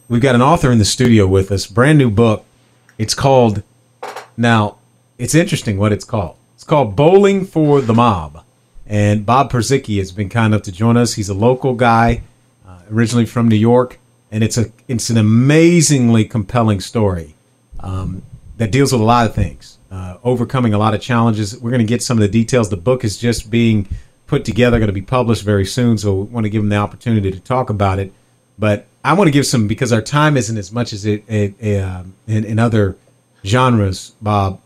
we've got an author in the studio with us, brand new book. It's called, now, it's interesting what it's called. It's called Bowling for the Mob. And Bob Purzychi has been kind enough to join us. He's a local guy, originally from New York. And it's an amazingly compelling story that deals with a lot of things, overcoming a lot of challenges. We're going to get some of the details. The book is just being put together, going to be published very soon, so we want to give him the opportunity to talk about it. But I want to give some, because our time isn't as much as in other genres, Bob.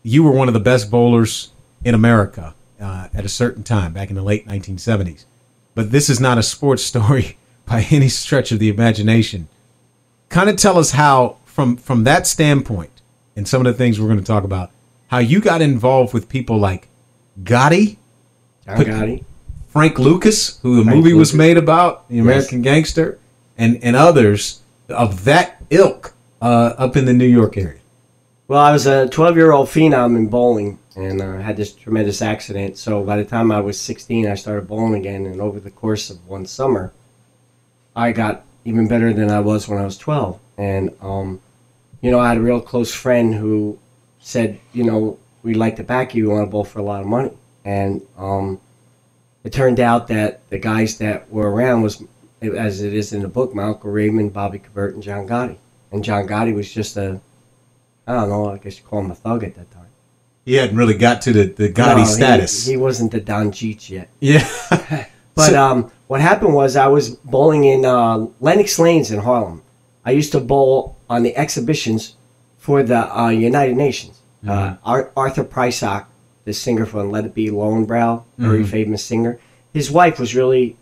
You were one of the best bowlers in America at a certain time, back in the late 1970s. But this is not a sports story by any stretch of the imagination. Kind of tell us how, from that standpoint, and some of the things we're going to talk about, how you got involved with people like Gotti, John Gotti, Frank Lucas, who the movie was made about, the American Gangster, and others of that ilk up in the New York area. Well, I was a 12-year-old phenom in bowling, and had this tremendous accident. So by the time I was 16, I started bowling again, and over the course of one summer, I got even better than I was when I was 12. And, you know, I had a real close friend who said, you know, we'd like to back you. We want to bowl for a lot of money. And it turned out that the guys that were around was, as it is in the book, my Uncle Raymond, Bobby Covert, and John Gotti. And John Gotti was just I don't know, I guess you call him a thug at that time. He hadn't really got to the Gotti status. He wasn't the Don Cheech yet. Yeah. But what happened was I was bowling in Lenox Lanes in Harlem. I used to bowl on the exhibitions for the United Nations. Arthur Prysock, the singer from Let It Be, Lowenbrow, very famous singer. His wife was really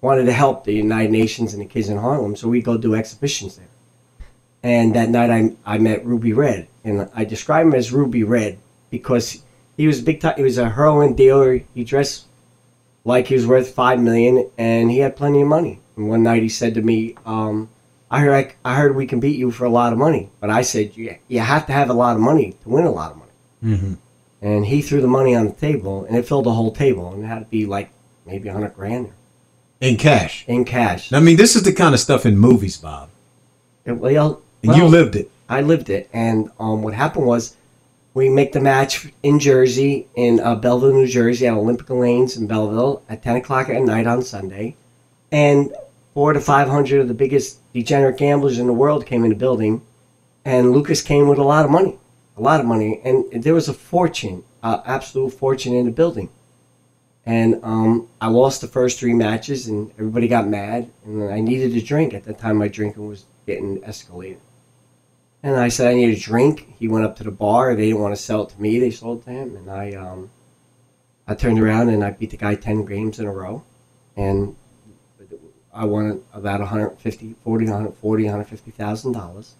wanted to help the United Nations and the kids in Harlem, so we'd go do exhibitions there. And that night I met Ruby Red, and I describe him as Ruby Red because he was big time. He was a heroin dealer. He dressed like he was worth $5 million, and he had plenty of money. And one night he said to me, I heard we can beat you for a lot of money. But I said, you have to have a lot of money to win a lot of money. Mm-hmm. And he threw the money on the table, and it filled the whole table. And it had to be like maybe $100,000. In cash? In cash. I mean, this is the kind of stuff in movies, Bob. Well, and you lived it. I lived it. And what happened was we make the match in Jersey, in Belleville, New Jersey, at Olympic Lanes in Belleville at 10 o'clock at night on Sunday. And 400 to 500 of the biggest degenerate gamblers in the world came in the building. And Lucas came with a lot of money. A lot of money. And there was a fortune, absolute fortune in the building. And I lost the first 3 matches, and everybody got mad. And I needed a drink. At that time, my drinking was getting escalated. And I said, I need a drink. He went up to the bar. They didn't want to sell it to me. They sold it to him. And I turned around and I beat the guy 10 games in a row. And I won about $150,000.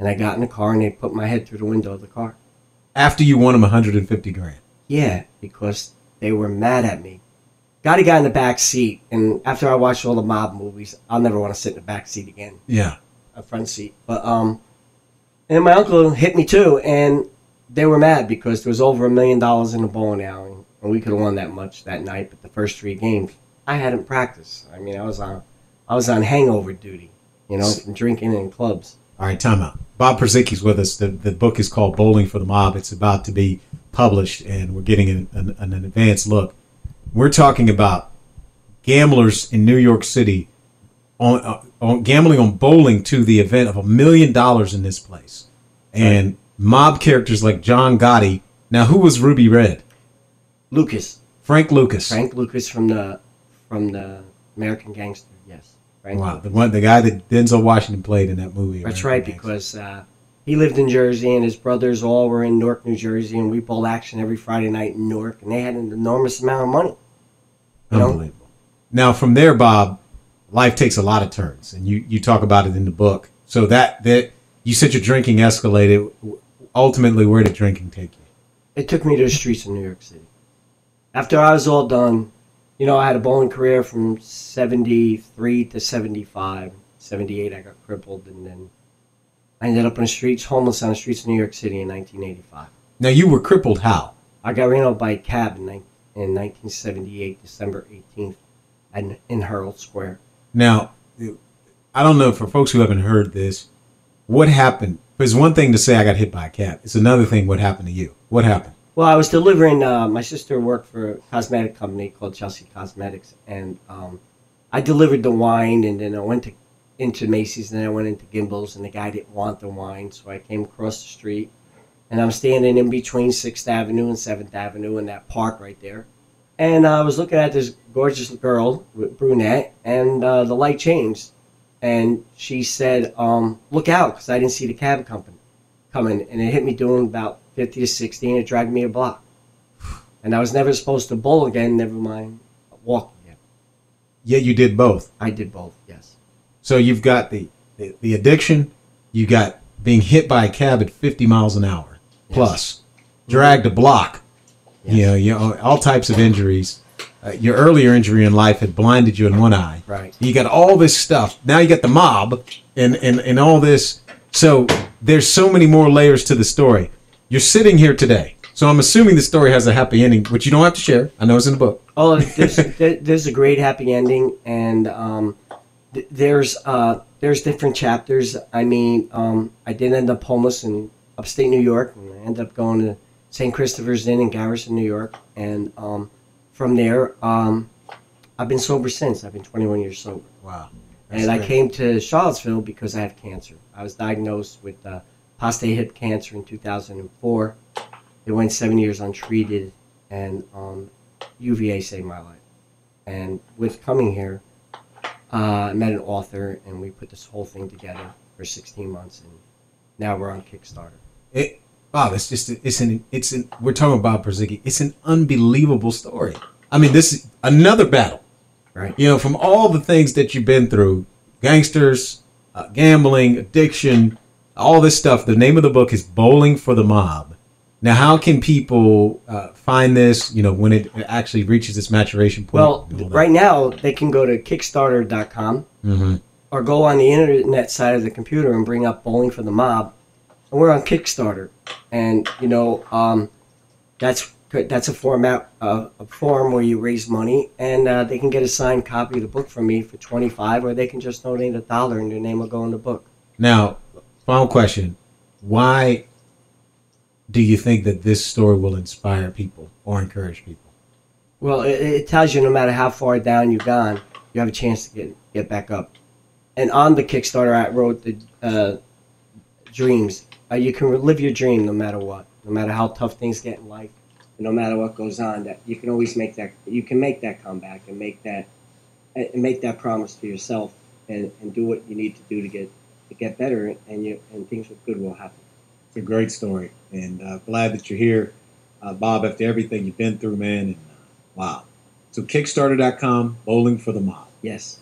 And I got in the car and they put my head through the window of the car. After you won him $150,000? Yeah, because they were mad at me. Gotti got in the back seat. And after I watched all the mob movies, I'll never want to sit in the back seat again. Yeah. A front seat. But, and my uncle hit me too, and they were mad because there was over $1 million in the bowling alley, and we could have won that much that night. But the first 3 games, I hadn't practiced. I mean, I was on hangover duty, you know, from drinking in clubs. All right, time out. Bob Purzychi's with us. The book is called Bowling for the Mob. It's about to be published, and we're getting an advanced look. We're talking about gamblers in New York City on gambling on bowling to the event of $1 million in this place. And mob characters like John Gotti. Now, who was Ruby Red? Lucas. Frank Lucas. Frank Lucas from the American Gangster, yes. Frank Wow, Lucas. the guy that Denzel Washington played in that movie. That's American right, Gangster. because he lived in Jersey, and his brothers all were in Newark, New Jersey, and we bowled action every Friday night in Newark, and they had an enormous amount of money. Unbelievable. Now, from there, Bob, life takes a lot of turns, and you talk about it in the book. So that you said your drinking escalated. Ultimately, where did drinking take you? It took me to the streets of New York City. After I was all done, you know, I had a bowling career from 73 to 75. 78, I got crippled, and then I ended up in the streets, homeless on the streets of New York City in 1985. Now, you were crippled how? I got ran over by a cab in 1978, December 18th, in Herald Square. Now, I don't know, for folks who haven't heard this, what happened? It's one thing to say I got hit by a cab. It's another thing what happened to you. What happened? Well, I was delivering. My sister worked for a cosmetic company called Chelsea Cosmetics, and I delivered the wine, and then I went into Macy's, and then I went into Gimbel's, and the guy didn't want the wine, so I came across the street, and I'm standing in between 6th Avenue and 7th Avenue in that park right there, and I was looking at this gorgeous girl, brunette, and the light changed, and she said, "Look out," because I didn't see the cab coming, and it hit me doing about 50 to 60, and it dragged me a block. And I was never supposed to bowl again, never mind walk again. Yeah, you did both. I did both, yes. So you've got the addiction, you got being hit by a cab at 50 miles an hour, plus dragged a block. Yes. You know, all types of injuries. Your earlier injury in life had blinded you in one eye. Right. You got all this stuff. Now you got the mob and all this. So there's so many more layers to the story. You're sitting here today. So I'm assuming the story has a happy ending, which you don't have to share. I know it's in the book. Oh, there's a great happy ending, and there's different chapters. I mean, I did end up homeless in upstate New York, and I ended up going to St. Christopher's Inn in Garrison, New York, and from there, I've been sober since. I've been 21 years sober. Wow. And I came to Charlottesville because I have cancer. I was diagnosed with prostate hip cancer in 2004. It went 7 years untreated, and UVA saved my life. And with coming here, I met an author, and we put this whole thing together for 16 months, and now we're on Kickstarter. We're talking about Purzychi. It's an unbelievable story. I mean, this is another battle, right? You know, from all the things that you've been through, gangsters, gambling, addiction, all this stuff. The name of the book is Bowling for the Mob. Now, how can people find this, you know, when it actually reaches its maturation point? Well, right now, they can go to Kickstarter.com or go on the internet side of the computer and bring up Bowling for the Mob. And we're on Kickstarter. And, you know, that's a form where you raise money. And they can get a signed copy of the book from me for $25, or they can just donate $1 and their name will go in the book. Now, final question. Why do you think that this story will inspire people or encourage people? Well, it tells you no matter how far down you've gone, you have a chance to get back up. And on the Kickstarter, I wrote the dreams. You can live your dream no matter what, no matter how tough things get in life, and no matter what goes on. That you can always make that. You can make that comeback and make that promise to yourself, and do what you need to do to get better, and things good will happen. It's a great story, and glad that you're here, Bob, after everything you've been through, man. And wow. So Kickstarter.com, Bowling for the Mob. Yes.